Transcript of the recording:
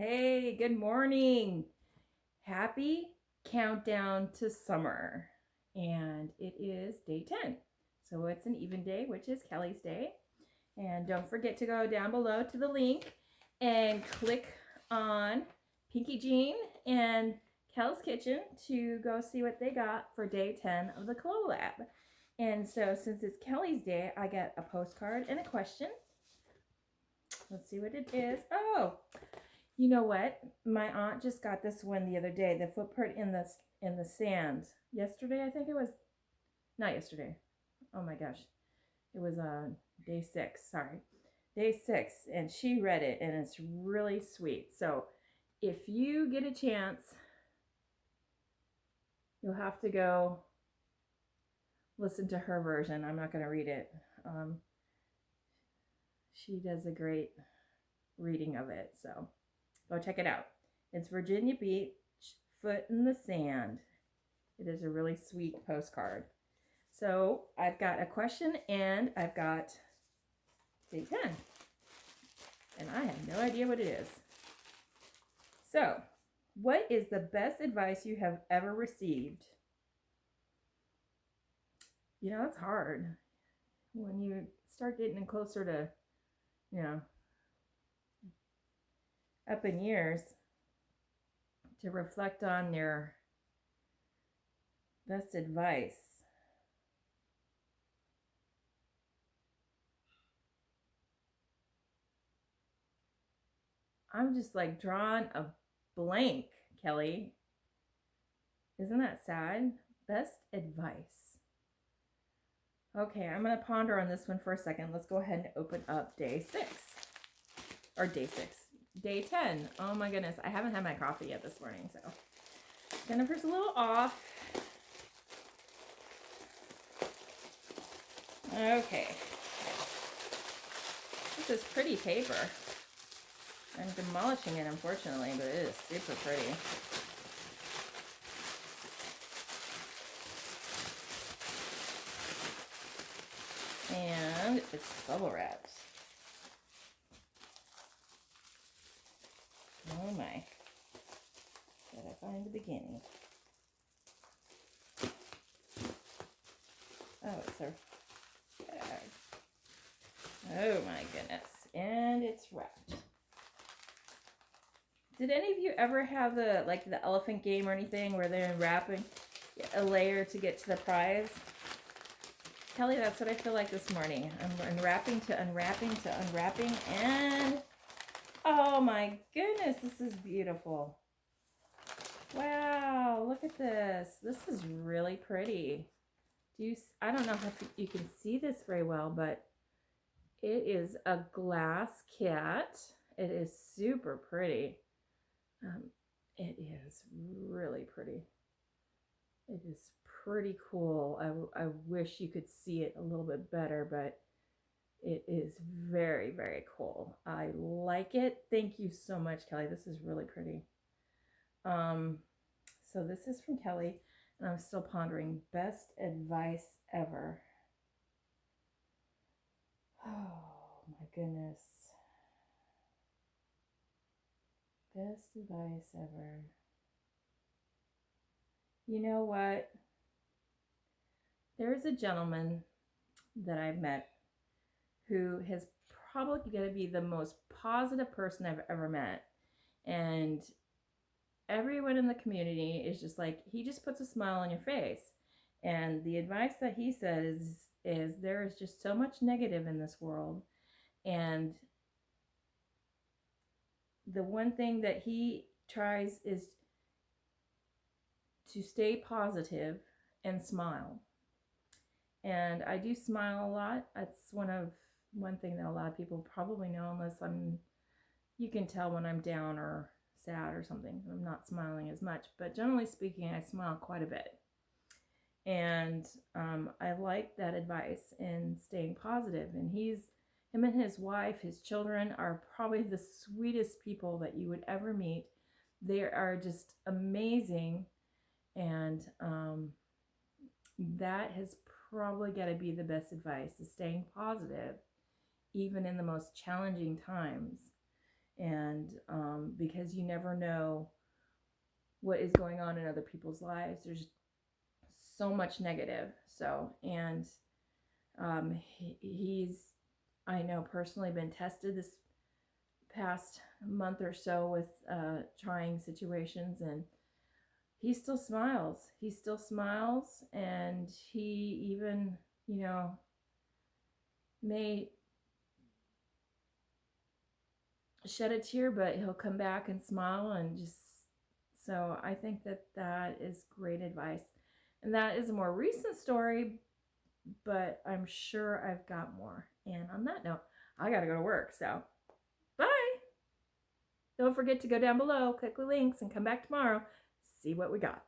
Hey, good morning. Happy countdown to summer. And it is day 10. So it's an even day, which is Kelly's day. And don't forget to go down below to the link and click on Pinkee Jean and Kel's Kitchen to go see what they got for day 10 of the Collab. And so since it's Kelly's day, I got a postcard and a question. Let's see what it is. Oh, you know what? My aunt just got this one the other day. The footprint in the sand. Yesterday, I think it was. Not yesterday. Oh my gosh. It was day 6. Sorry. Day 6. And she read it and it's really sweet. So if you get a chance, you'll have to go listen to her version. I'm not going to read it. She does a great reading of it. So go check it out. It's Virginia Beach, Foot in the Sand. It is a really sweet postcard. So I've got a question and I've got day 10. And I have no idea what it is. So, what is the best advice you have ever received? You know, it's hard when you start getting closer to, up in years, to reflect on your best advice. I'm just like drawing a blank, Kelly. Isn't that sad? Best advice. Okay, I'm going to ponder on this one for a second. Let's go ahead and open up day 6. Or day 6. Day 10. Oh my goodness. I haven't had my coffee yet this morning, so Jennifer's a little off. Okay. This is pretty paper. I'm demolishing it, unfortunately, but it is super pretty. And it's bubble wrapped. Oh my. Gotta find the beginning. Oh, it's a bag. Oh my goodness. And it's wrapped. Did any of you ever have the elephant game or anything where they're unwrapping a layer to get to the prize? Kelly, that's what I feel like this morning. I'm unwrapping to unwrapping to unwrapping, and oh my goodness, this is beautiful. Wow, look at this. This is really pretty. I don't know if you can see this very well, but it is a glass cat. It is super pretty. It is really pretty. It is pretty cool. I wish you could see it a little bit better, but it is very, very cool. I like it. Thank you so much, Kelly. This is really pretty. So this is from Kelly, and I'm still pondering best advice ever. Oh my goodness. Best advice ever. You know what? There's a gentleman that I've met who has probably going to be the most positive person I've ever met. And everyone in the community is just like, he just puts a smile on your face. And the advice that he says is there is just so much negative in this world. And the one thing that he tries is to stay positive and smile. And I do smile a lot. That's one thing that a lot of people probably know, unless you can tell when I'm down or sad or something. I'm not smiling as much, but generally speaking, I smile quite a bit. And I like that advice in staying positive. And him and his wife, his children are probably the sweetest people that you would ever meet. They are just amazing. And that has probably got to be the best advice, is staying positive, even in the most challenging times. And because you never know what is going on in other people's lives. There's so much negative. So, and he's, I know personally, been tested this past month or so with trying situations, and he still smiles. He still smiles, and he even, may shed a tear, but he'll come back and smile and just. So I think that is great advice. And that is a more recent story, but I'm sure I've got more. And on that note, I got to go to work. So bye. Don't forget to go down below, click the links, and come back tomorrow. See what we got.